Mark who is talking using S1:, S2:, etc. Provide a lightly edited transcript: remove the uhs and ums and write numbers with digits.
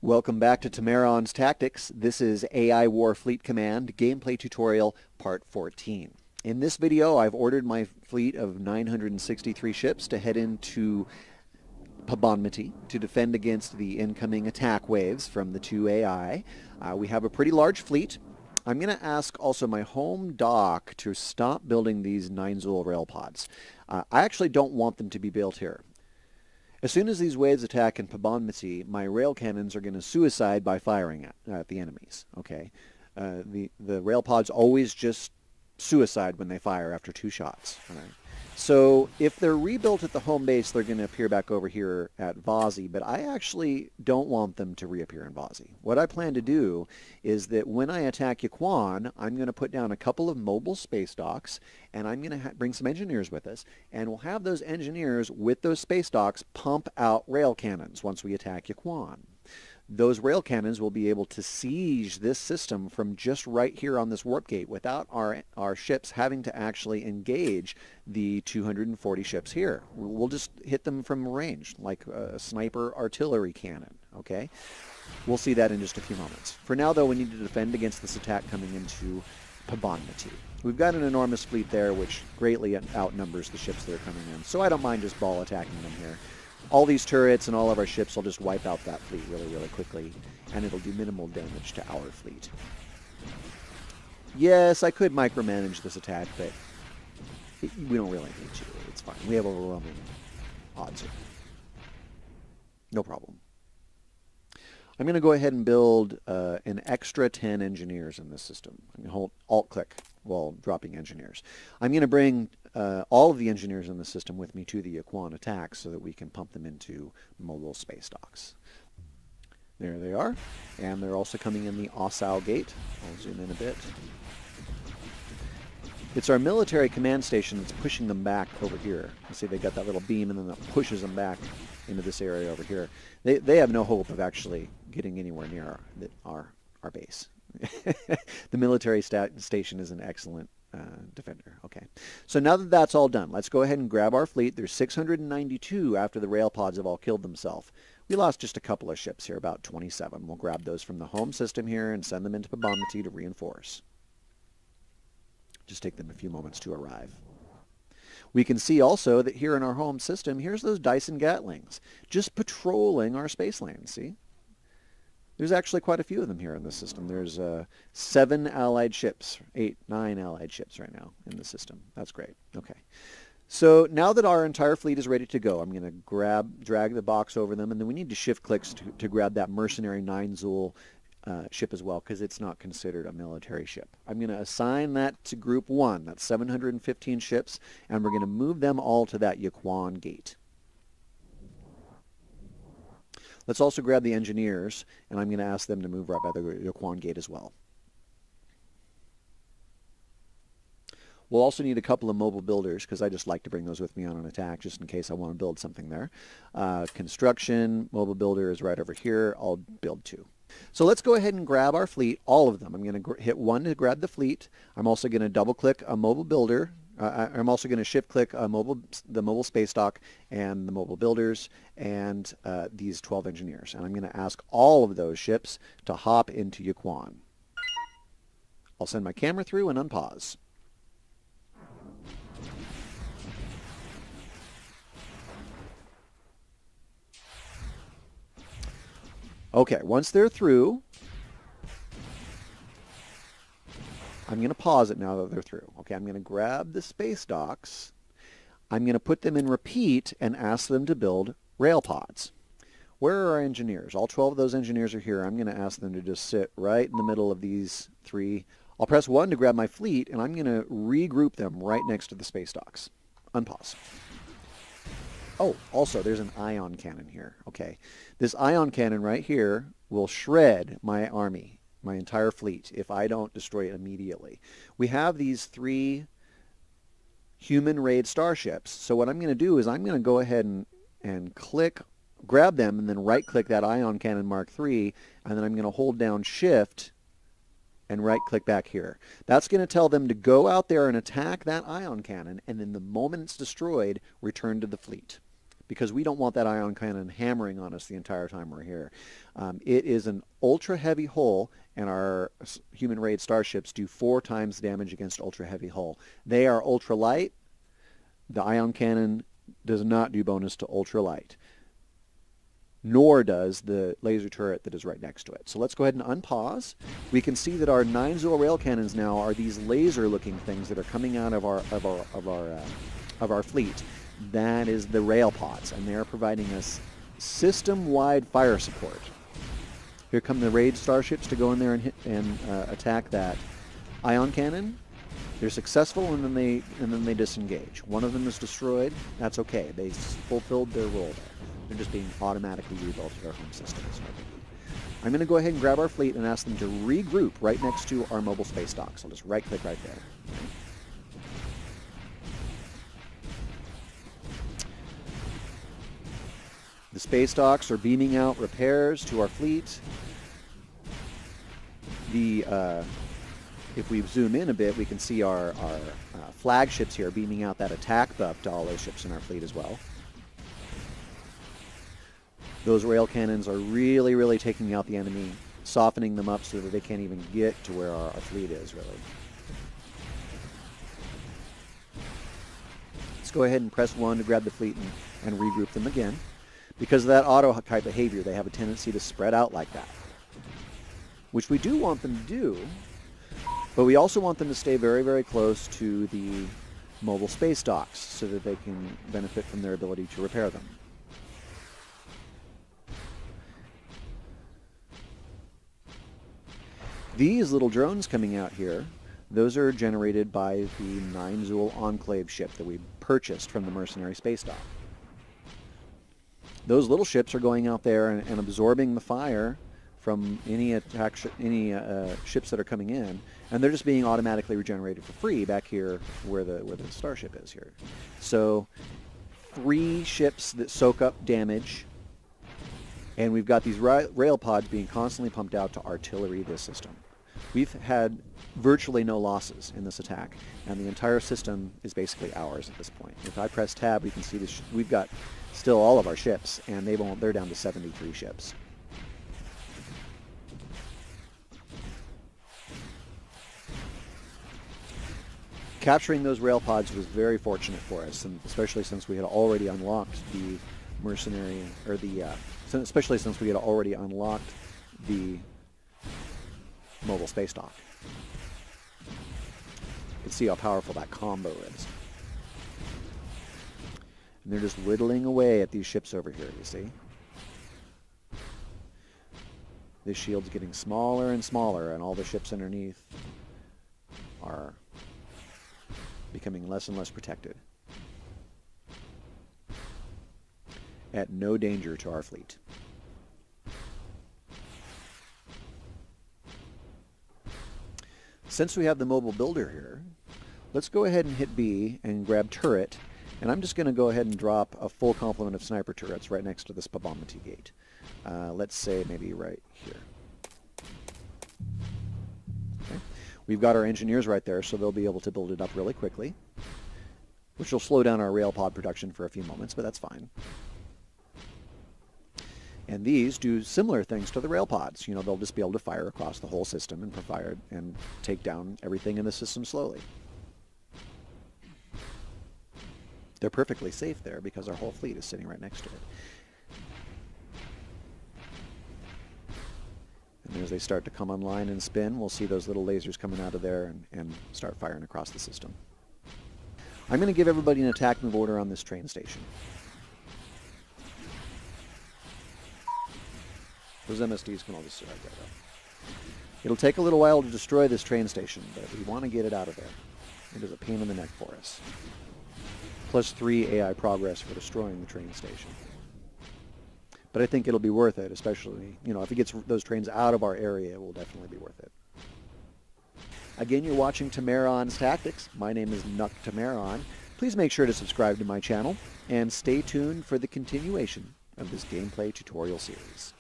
S1: Welcome back to Temeron's Tactics. This is AI War Fleet Command Gameplay Tutorial Part 14. In this video, I've ordered my fleet of 963 ships to head into Pabonmati to defend against the incoming attack waves from the two AI. We have a pretty large fleet. I'm going to ask also my home dock to stop building these Neinzul Railpods. I actually don't want them to be built here. As soon as these waves attack in Pabonmati, my rail cannons are going to suicide by firing at the enemies. Okay, the Railpods always just suicide when they fire after 2 shots. All right. So if they're rebuilt at the home base, they're going to appear back over here at Vazi, but I actually don't want them to reappear in Vazi. What I plan to do is that when I attack Yaquan, I'm going to put down a couple of mobile space docks, and I'm going to bring some engineers with us, and we'll have those engineers with those space docks pump out rail cannons once we attack Yaquan. Those rail cannons will be able to siege this system from just right here on this warp gate without our ships having to actually engage the 240 ships here. We'll just hit them from range like a sniper artillery cannon, okay? We'll see that in just a few moments. For now, though, we need to defend against this attack coming into Pabonmati. We've got an enormous fleet there which greatly outnumbers the ships that are coming in, so I don't mind just ball attacking them here. All these turrets and all of our ships will just wipe out that fleet really, really quickly, and it'll do minimal damage to our fleet. Yes, I could micromanage this attack, but we don't really need to. It's fine. We have overwhelming odds here. No problem. I'm going to go ahead and build an extra 10 engineers in this system. I'm going to hold Alt-click while dropping engineers. I'm going to bring all of the engineers in the system with me to the Yaquan attack so that we can pump them into mobile space docks. There they are. And they're also coming in the Osau gate. I'll zoom in a bit. It's our military command station that's pushing them back over here. You see they got that little beam and then that pushes them back into this area over here. They have no hope of actually getting anywhere near our base. The military station is an excellent defender. Okay, so now that that's all done, let's go ahead and grab our fleet. There's 692 after the Railpods have all killed themselves. We lost just a couple of ships here, about 27. We'll grab those from the home system here and send them into Pabonmati to reinforce. Just take them a few moments to arrive. We can see also that here in our home system, here's those Dyson Gatlings just patrolling our space lanes, see? There's actually quite a few of them here in this system. There's 7 allied ships, 8, 9 allied ships right now in the system. That's great. Okay. So now that our entire fleet is ready to go, I'm going to drag the box over them, and then we need to shift clicks to grab that mercenary Neinzul ship as well, because it's not considered a military ship. I'm going to assign that to Group 1. That's 715 ships, and we're going to move them all to that Yaquan gate. Let's also grab the engineers, and I'm going to ask them to move right by the Yaquan gate as well. We'll also need a couple of mobile builders, because I just like to bring those with me on an attack, just in case I want to build something there. Construction, mobile builder is right over here. I'll build 2. So let's go ahead and grab our fleet, all of them. I'm going to hit 1 to grab the fleet. I'm also going to double-click a mobile builder. I'm also going to shift-click the mobile space dock and the mobile builders and these 12 engineers. And I'm going to ask all of those ships to hop into Yaquan. I'll send my camera through and unpause. Okay, once they're through, I'm going to pause it now that they're through. Okay, I'm going to grab the space docks. I'm going to put them in repeat and ask them to build Railpods. Where are our engineers? All 12 of those engineers are here. I'm going to ask them to just sit right in the middle of these 3. I'll press 1 to grab my fleet, and I'm going to regroup them right next to the space docks. Unpause. Oh, also, there's an ion cannon here. Okay, this ion cannon right here will shred my army, my entire fleet, if I don't destroy it immediately. We have these 3 Human Raid Starships, so what I'm going to do is I'm going to go ahead and grab them, and then right-click that ion cannon Mark III, and then I'm going to hold down Shift and right-click back here. That's going to tell them to go out there and attack that ion cannon, and then the moment it's destroyed, return to the fleet. because we don't want that ion cannon hammering on us the entire time we're here. It is an ultra-heavy hull, and our Human Raid Starships do 4 times damage against ultra-heavy hull. They are ultra-light. The ion cannon does not do bonus to ultra-light, nor does the laser turret that is right next to it. So let's go ahead and unpause. We can see that our Neinzul rail cannons now are these laser-looking things that are coming out of our fleet. That is the Railpods, and they are providing us system-wide fire support. Here come the raid starships to go in there and hit and attack that ion cannon. They're successful, and then they disengage. One of them is destroyed. That's okay. They fulfilled their role there. They're just being automatically rebuilt at our home system. I'm going to go ahead and grab our fleet and ask them to regroup right next to our mobile space docks. I'll just right-click right there. The space docks are beaming out repairs to our fleet. If we zoom in a bit, we can see our flagships here beaming out that attack buff to all those ships in our fleet as well. Those rail cannons are really, really taking out the enemy, softening them up so that they can't even get to where our fleet is, really. Let's go ahead and press 1 to grab the fleet and regroup them again. Because of that auto-type behavior, they have a tendency to spread out like that, which we do want them to do, but we also want them to stay very, very close to the mobile space docks so that they can benefit from their ability to repair them. These little drones coming out here, those are generated by the Neinzul Enclave ship that we purchased from the mercenary space dock. Those little ships are going out there and absorbing the fire from any ships that are coming in, and they're just being automatically regenerated for free back here where the starship is here. So 3 ships that soak up damage, and we've got these rail pods being constantly pumped out to artillery this system. We've had virtually no losses in this attack, and the entire system is basically ours at this point. If I press tab, we can see this. We've got still all of our ships, and they're down to 73 ships. Capturing those rail pods was very fortunate for us, and especially since we had already unlocked the mercenary, or especially since we had already unlocked the mobile space dock. You can see how powerful that combo is. And they're just whittling away at these ships over here, you see? This shield's getting smaller and smaller, and all the ships underneath are becoming less and less protected, at no danger to our fleet. Since we have the mobile builder here, let's go ahead and hit B and grab turret, and I'm just going to go ahead and drop a full complement of sniper turrets right next to this Profanity gate. Let's say maybe right here. Okay. We've got our engineers right there, so they'll be able to build it up really quickly, which will slow down our Railpod production for a few moments, but that's fine. And these do similar things to the Railpods. You know, they'll just be able to fire across the whole system and take down everything in the system slowly. They're perfectly safe there because our whole fleet is sitting right next to it. And as they start to come online and spin, we'll see those little lasers coming out of there and start firing across the system. I'm going to give everybody an attack move order on this train station. Those MSDs can all just sit right there, though. It'll take a little while to destroy this train station, but we want to get it out of there. It is a pain in the neck for us. Plus 3 AI progress for destroying the train station. But I think it'll be worth it, especially, you know, if it gets those trains out of our area, it will definitely be worth it. Again, you're watching Temeron's Tactics. My name is Temeron. Please make sure to subscribe to my channel, and stay tuned for the continuation of this gameplay tutorial series.